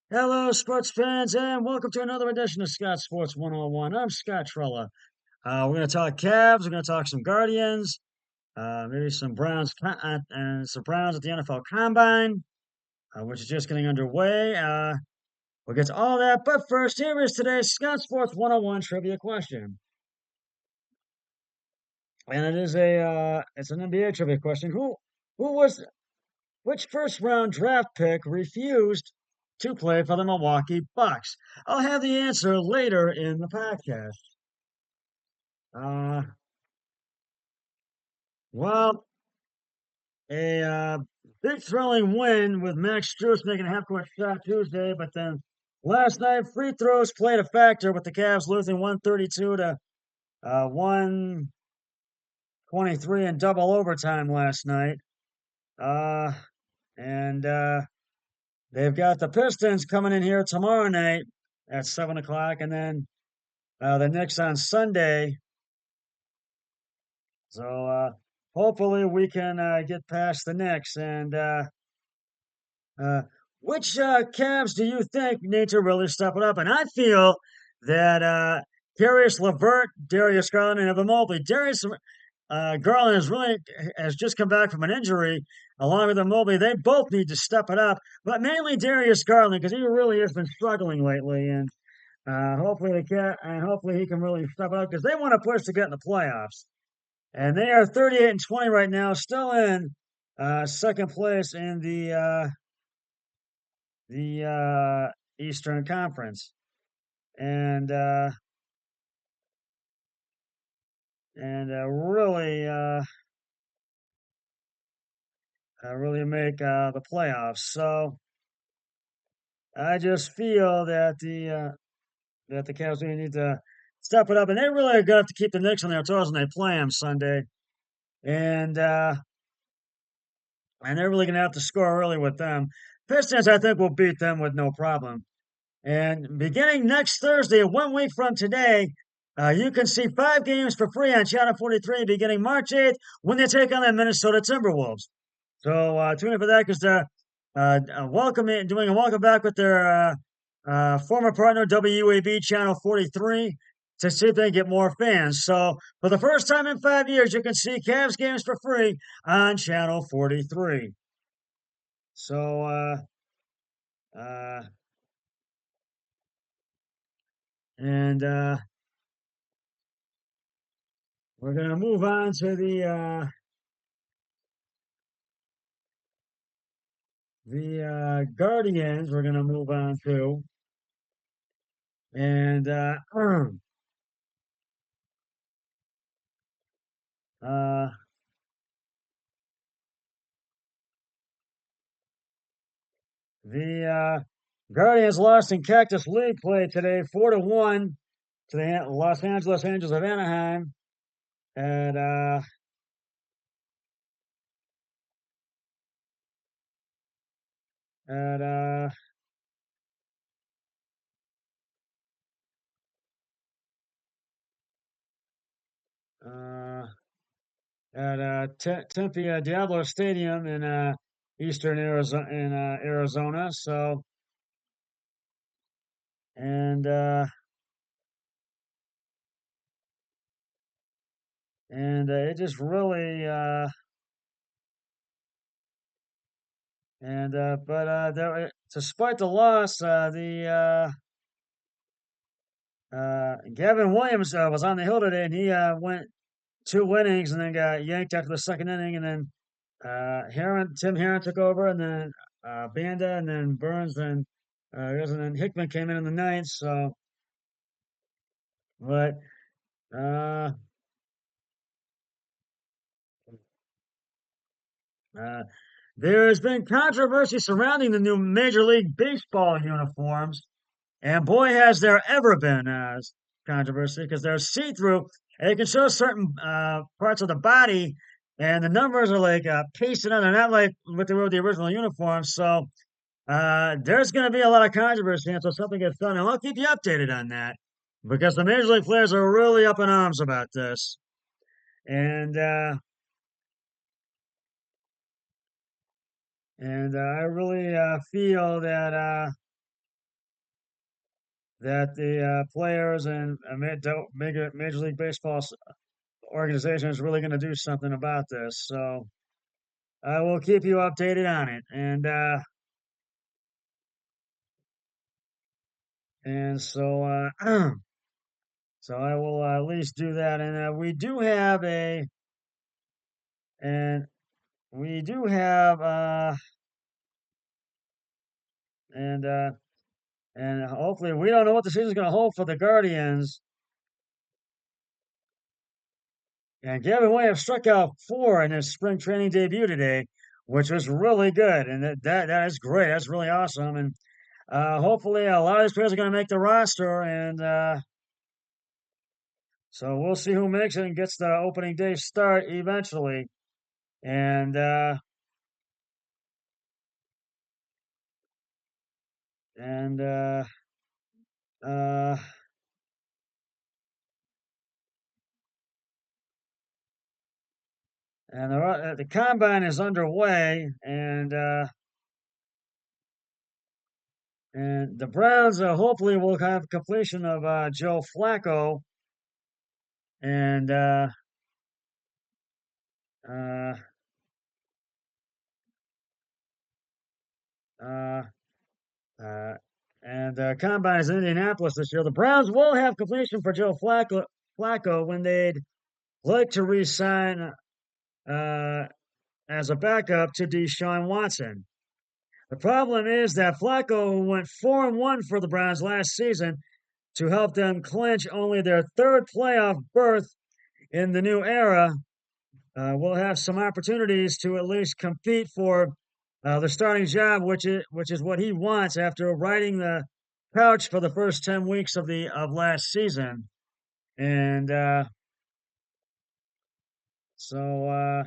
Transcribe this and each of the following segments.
Hello, sports fans, and welcome to another edition of Scott Sports 101. I'm Scott Trella. We're going to talk Cavs. We're going to talk some Guardians, maybe some Browns, and some Browns at the NFL Combine, which is just getting underway. We'll get to all that, but first, here is today's Scott Sports 101 trivia question, and it's an NBA trivia question. Who was which first round draft pick refused to play for the Milwaukee Bucks? I'll have the answer later in the podcast. Uh, well, a big thrilling win with Max Strus making a half-court shot Tuesday, but then last night free throws played a factor with the Cavs losing 132 to 123 in double overtime last night. Uh, and they've got the Pistons coming in here tomorrow night at 7 o'clock, and then the Knicks on Sunday. So hopefully we can get past the Knicks. And uh, which Cavs do you think need to really step it up? And I feel that Darius LeVert, Darius Garland, and Evan Mobley. Darius Garland has just come back from an injury, along with Mobley. They both need to step it up, but mainly Darius Garland because he really has been struggling lately. And hopefully he can really step it up because they want to push to get in the playoffs. And they are 38 and 20 right now, still in second place in the Eastern Conference, and really make the playoffs. So I just feel that the Cavs really need to step it up, and they really are going to have to keep the Knicks on their toes when they play them Sunday, and uh, and they're really going to have to score early with them. Pistons, I think, will beat them with no problem. And beginning next Thursday, 1 week from today, you can see 5 games for free on Channel 43 beginning March 8th when they take on the Minnesota Timberwolves. So tune in for that because they're doing a welcome back with their former partner, WAB Channel 43, to see if they can get more fans. So for the first time in 5 years, you can see Cavs games for free on Channel 43. So, uh, and we're going to move on to the Guardians. We're going to move on to, and uh, the Guardians lost in Cactus League play today, 4-1 to the Los Angeles Angels of Anaheim, and at uh, Tempe Diablo Stadium in eastern Arizona. So and it just really and but despite the loss, the Gavin Williams was on the hill today, and he went 2 innings and then got yanked after the second inning, and then Tim Herron took over, and then Banda, and then Burns, and then Hickman came in the ninth. So, but uh, uh, there has been controversy surrounding the new Major League Baseball uniforms. And boy, has there ever been controversy because they're see through and you can show certain parts of the body, and the numbers are like pasted on. They're not like what they were with the original uniform. So there's going to be a lot of controversy until something gets done. And I'll keep you updated on that because the Major League players are really up in arms about this. And I really feel that. that the players and Major League Baseball organization is really going to do something about this. So I will keep you updated on it, and so so I will at least do that. And and we do have and and hopefully we don't know what the season's going to hold for the Guardians. And Gavin Williams struck out 4 in his spring training debut today, which was really good, and that is great. That's really awesome, and hopefully a lot of these players are going to make the roster, and so we'll see who makes it and gets the opening day start eventually. And and uh, and the combine is underway, and the Browns hopefully will have completion of Joe Flacco, and uh, uh, uh, and combine is in Indianapolis this year. The Browns will have completion for Joe Flacco when they'd like to re-sign uh, as a backup to Deshaun Watson. The problem is that Flacco went 4-1 for the Browns last season to help them clinch only their third playoff berth in the new era. Will have some opportunities to at least compete for the starting job, which is what he wants after riding the couch for the first 10 weeks of last season. And so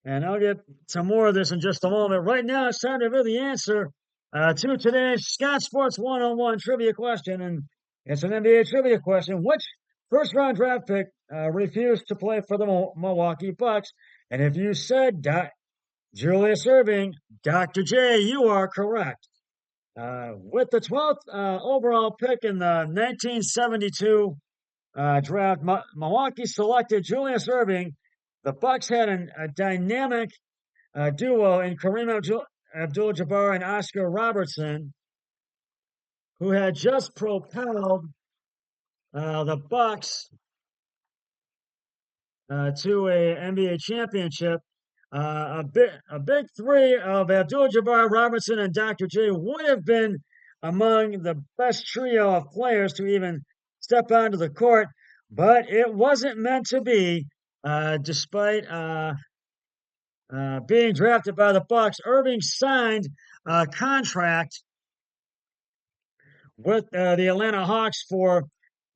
and I'll get to more of this in just a moment. Right now, it's time to reveal the answer to today's Scott Sports 101 trivia question. And it's an NBA trivia question. Which first round draft pick refused to play for the Milwaukee Bucks? And if you said Julius Irving, Dr. J, you are correct. With the 12th overall pick in the 1972 draft, Milwaukee selected Julius Irving. The Bucks had a dynamic duo in Kareem Abdul-Jabbar and Oscar Robertson, who had just propelled the Bucks to a NBA championship. A big three of Abdul-Jabbar, Robertson, and Dr. J would have been among the best trio of players to even step onto the court, but it wasn't meant to be. Despite being drafted by the Bucks, Irving signed a contract with the Atlanta Hawks for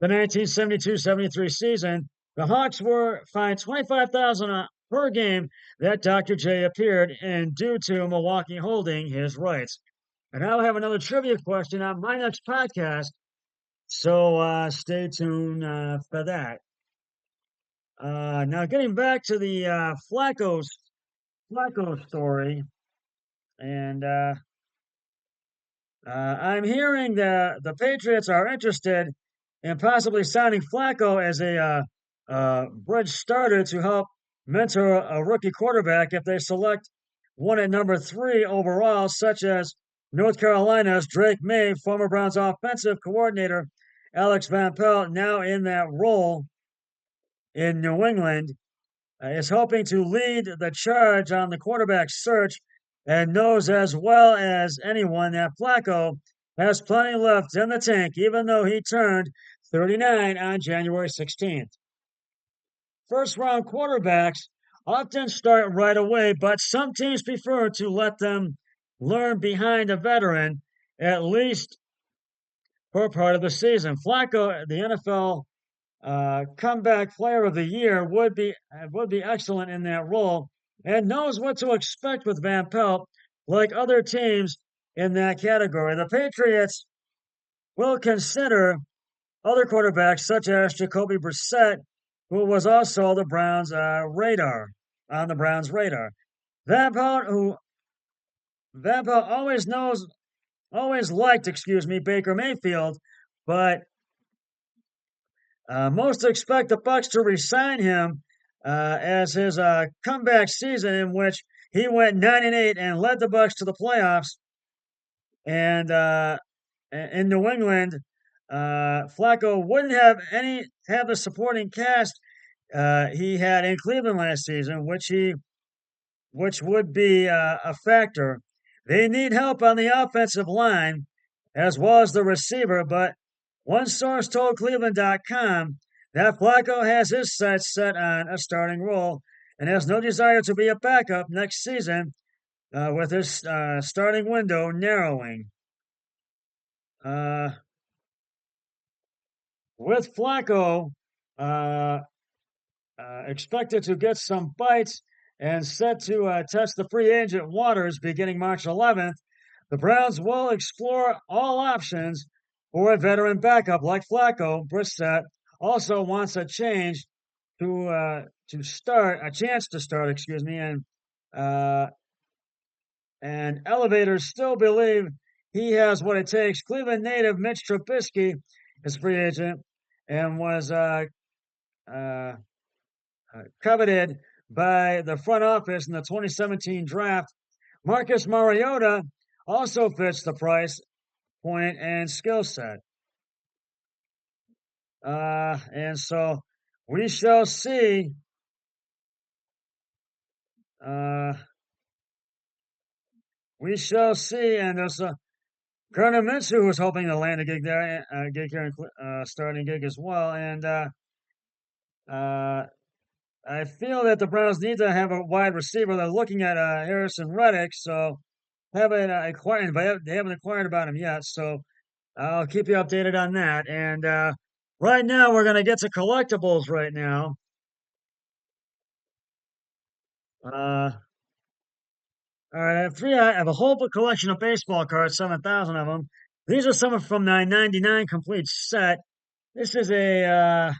the 1972-73 season. The Hawks were fined $25,000 per game that Dr. J appeared in due to Milwaukee holding his rights. And I'll have another trivia question on my next podcast, so stay tuned for that. Now, getting back to the Flacco story, and I'm hearing that the Patriots are interested in possibly signing Flacco as a bridge starter to help mentor a rookie quarterback if they select one at number 3 overall, such as North Carolina's Drake May, former Browns offensive coordinator Alex Van Pelt, now in that role in New England, is hoping to lead the charge on the quarterback search and knows as well as anyone that Flacco has plenty left in the tank, even though he turned 39 on January 16th. First round quarterbacks often start right away, but some teams prefer to let them learn behind a veteran at least for part of the season. Flacco, the NFL comeback player of the year, would be excellent in that role and knows what to expect with Van Pelt, like other teams in that category. The Patriots will consider other quarterbacks such as Jacoby Brissett, who was also the Browns' radar on the Browns' radar. Van Pelt, who Van Pelt always liked, Baker Mayfield, but most expect the Bucks to re-sign him as his comeback season, in which he went 9-8 and led the Bucks to the playoffs. And in New England, Flacco wouldn't have the supporting cast he had in Cleveland last season, which would be a factor. They need help on the offensive line as well as the receiver, but one source told Cleveland.com that Flacco has his sights set on a starting role and has no desire to be a backup next season with his starting window narrowing. Uh, with Flacco uh, expected to get some bites and set to test the free agent waters beginning March 11th, the Browns will explore all options for a veteran backup like Flacco. Brissett also wants a chance to start, excuse me, uh, and elevators still believe he has what it takes. Cleveland native Mitch Trubisky is free agent and was uh, coveted by the front office in the 2017 draft. Marcus Mariota also fits the price point and skill set. And so we shall see. Uh, we shall see. And there's Gardner Minshew was hoping to land a gig there, gig here, starting gig as well. And uh, I feel that the Browns need to have a wide receiver. They're looking at Harrison Reddick, so haven't acquired, but they haven't acquired about him yet. So I'll keep you updated on that. And right now, we're gonna get to collectibles. Right now, uh, all right, I have a whole collection of baseball cards, 7,000 of them. These are some from my '99 complete set. This is a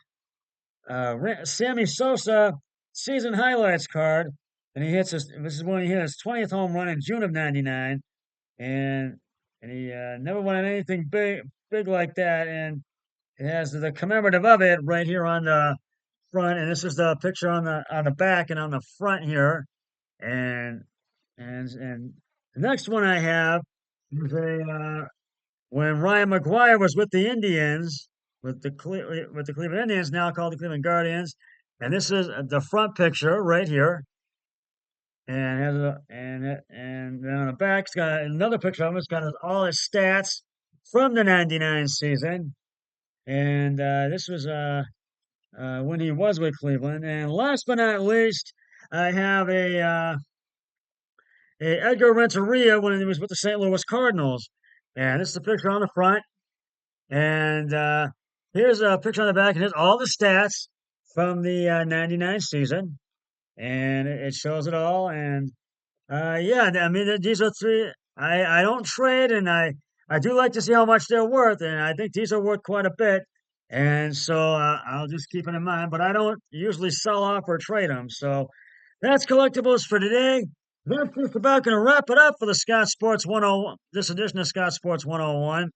Sammy Sosa season highlights card, and This is when he hit his 20th home run in June of '99, and he never won anything big like that. And it has the commemorative of it right here on the front, and this is the picture on the back and on the front here. And and the next one I have is when Ryan McGuire was with the Indians, with the Cleveland Indians, now called the Cleveland Guardians. And this is the front picture right here, and has and then on the back it's got another picture of him. It's got all his stats from the '99 season, and this was when he was with Cleveland. And last but not least, I have a Edgar Renteria when he was with the St. Louis Cardinals. And this is the picture on the front. And here's a picture on the back. And here's all the stats from the '99 season. And it shows it all. And yeah, I mean, these are three. I don't trade, and I do like to see how much they're worth, and I think these are worth quite a bit. And so I'll just keep it in mind, but I don't usually sell off or trade them. So that's collectibles for today. That's just about going to wrap it up for the Scott Sports 101, this edition of Scott Sports 101.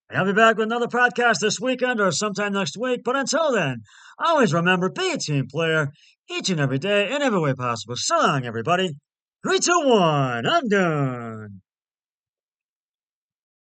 And I'll be back with another podcast this weekend or sometime next week. But until then, always remember, be a team player each and every day in every way possible. So long, everybody. 3, 2, 1. I'm done.